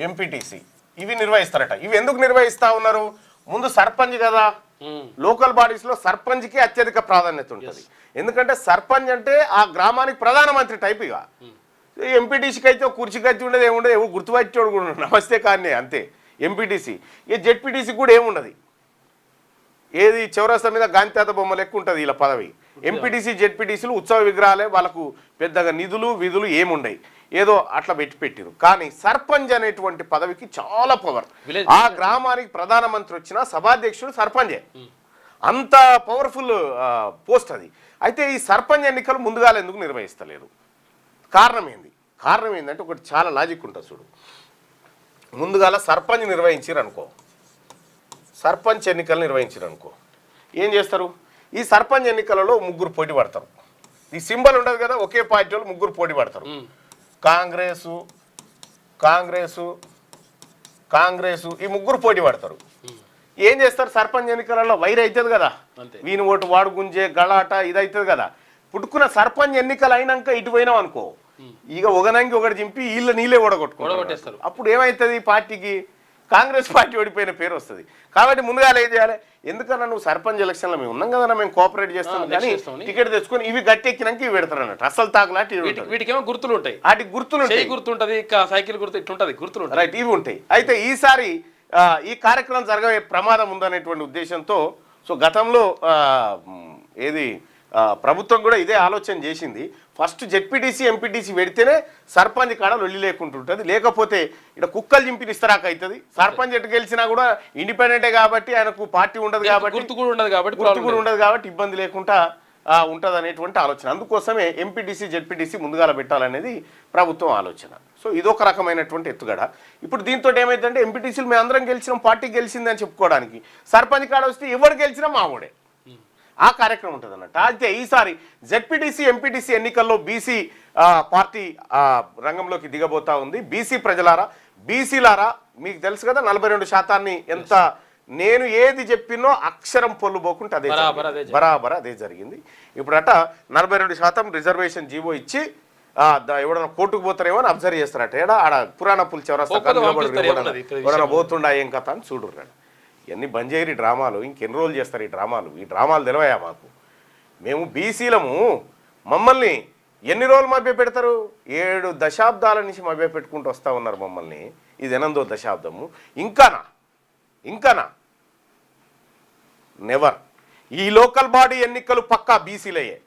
MPTC ఇవి నిర్వహిస్తారట. ఇవి ఎందుకు నిర్వహిస్తా ఉన్నారు? ముందు సర్పంచ్ కదా, లోకల్ బాడీస్ లో సర్పంచ్కి అత్యధిక ప్రాధాన్యత ఉంటుంది. ఎందుకంటే సర్పంచ్ అంటే ఆ గ్రామానికి ప్రధానమంత్రి టైప్. ఇక ఎంపీటీసీకి అయితే కుర్చీకి అయితే ఉండదు, ఏముండదు, ఎవరు గుర్తుపట్టేవాడు కూడా నమస్తే కానీ అంతే. ఎంపీటీసీ జెడ్పీటీసీ కూడా ఏముండదు, ఏది చౌరస్తా మీద గాంధీతాత బొమ్మ లెక్క ఉంటుంది వీళ్ళ పదవి. ఎంపీటీసీ జెడ్పీటీసీలు ఉత్సవ విగ్రహాలే, వాళ్ళకు పెద్దగా నిధులు విధులు ఏముండయి, ఏదో అట్లా పెట్టిరు. కానీ సర్పంచ్ అనేటువంటి పదవికి చాలా పవర్. ఆ గ్రామానికి ప్రధానమంత్రి వచ్చిన సభాధ్యక్షుడు సర్పంచే, అంత పవర్ఫుల్ పోస్ట్ అది. అయితే ఈ సర్పంచ్ ఎన్నికలు ముందుగా ఎందుకు నిర్వహిస్తలేదు? కారణం ఏంటంటే ఒకటి చాలా లాజిక్ ఉంటుంది చూడు. ముందుగాల సర్పంచ్ నిర్వహించారు అనుకో, సర్పంచ్ ఎన్నికలు నిర్వహించారు అనుకో, ఏం చేస్తారు? ఈ సర్పంచ్ ఎన్నికలలో ముగ్గురు పోటీ పడతారు. ఈ సింబల్ ఉండదు కదా, ఒకే పార్టీ వాళ్ళు ముగ్గురు పోటీ పడతారు. కాంగ్రెసు ఈ ముగ్గురు పోటీ పడతారు. ఏం చేస్తారు? సర్పంచ్ ఎన్నికలలో వైర్ అవుతుంది కదా, వీని ఓటు వాడు గుంజే గలాట ఇది అవుతుంది కదా. పుట్టుకున్న సర్పంచ్ ఎన్నికలు అయినాక ఇటు పోయినాం అనుకో, ఇక ఒకనంగి ఒకటి చింపి వీళ్ళ నీళ్ళే ఓడగొట్టుకుంటారు. అప్పుడు ఏమవుతుంది? పార్టీకి కాంగ్రెస్ పార్టీ ఓడిపోయిన పేరు వస్తుంది. కాబట్టి ముందుగా ఏం చేయాలి? ఎందుకన్నా నువ్వు సర్పంచ్ ఎలక్షన్లో మేము ఉన్నాం కదా, మేము కోఆపరేట్ చేస్తాం కానీ టికెట్ తెచ్చుకొని ఇవి గట్టెక్కినాక ఇవి పెడతారు అన్నట్టు. అసలు తాకులాంటి వీటికేమో గుర్తులు ఉంటాయి, వాటికి గుర్తుంటుంది, సైకిల్ గుర్తు ఇట్లుంటది, గుర్తులు రైట్, ఇవి ఉంటాయి. అయితే ఈసారి ఈ కార్యక్రమం జరగబోయే ప్రమాదం ఉందనేటువంటి ఉద్దేశంతో సో గతంలో ప్రభుత్వం కూడా ఇదే ఆలోచన చేసింది. ఫస్ట్ జెడ్పీటీసీ ఎంపీటీసీ పెడితేనే సర్పంచ్ కాడ లొల్లి లేకుంటుంటుంది, లేకపోతే ఇక్కడ కుక్కలు చింపిన ఇస్తరాక అవుతుంది. సర్పంచ్ ఎటు గెలిచినా కూడా ఇండిపెండెంటే కాబట్టి ఆయనకు పార్టీ ఉండదు కాబట్టి గుర్తు కూడా ఉండదు కాబట్టి ఇబ్బంది లేకుండా ఉంటుంది అనేటువంటి ఆలోచన. అందుకోసమే ఎంపీటీసీ జెడ్పీటీసీ ముందుగాల పెట్టాలనేది ప్రభుత్వం ఆలోచన. సో ఇదొక రకమైనటువంటి ఎత్తుగడ. ఇప్పుడు దీంతో ఏమైందంటే ఎంపీటీసీలు మేము అందరం గెలిచినాం, పార్టీ గెలిచింది అని చెప్పుకోవడానికి సర్పంచ్ కాడ వస్తే ఎవరు గెలిచినా మావోడే, ఆ కార్యక్రమం ఉంటుంది అన్నట్టు. అయితే ఈసారి జెడ్పీటీసీ ఎంపీటీసీ ఎన్నికల్లో బీసీ పార్టీ రంగంలోకి దిగబోతా ఉంది. బీసీ ప్రజలారా, బీసీలారా, మీకు తెలుసు కదా 42% ఎంత నేను ఏది చెప్పినో అక్షరం పొల్లు పోకుంటే అదే బరాబర్ అదే జరిగింది. ఇప్పుడట 42% రిజర్వేషన్ జీవో ఇచ్చి ఎవడన్నా కోర్టుకు పోతారేమో అని అబ్జర్వ్ చేస్తారట. ఆడ పురాణ పుల్ ఎవడన్నా పోతుండా ఏం కథ అని చూడుర్రాడు. ఇవన్నీ బంద్ చేయరు డ్రామాలు, ఇంకెన్ని రోజులు చేస్తారు ఈ డ్రామాలు తెలివయా మాకు? మేము బీసీలము, మమ్మల్ని ఎన్ని రోజులు మభ్య పెడతారు? 7 దశాబ్దాల నుంచి మభ్య పెట్టుకుంటూ వస్తూ ఉన్నారు మమ్మల్ని. ఇది 8వ దశాబ్దము. ఇంకానా నెవర్. ఈ లోకల్ బాడీ ఎన్నికలు పక్కా బీసీలయ్యే.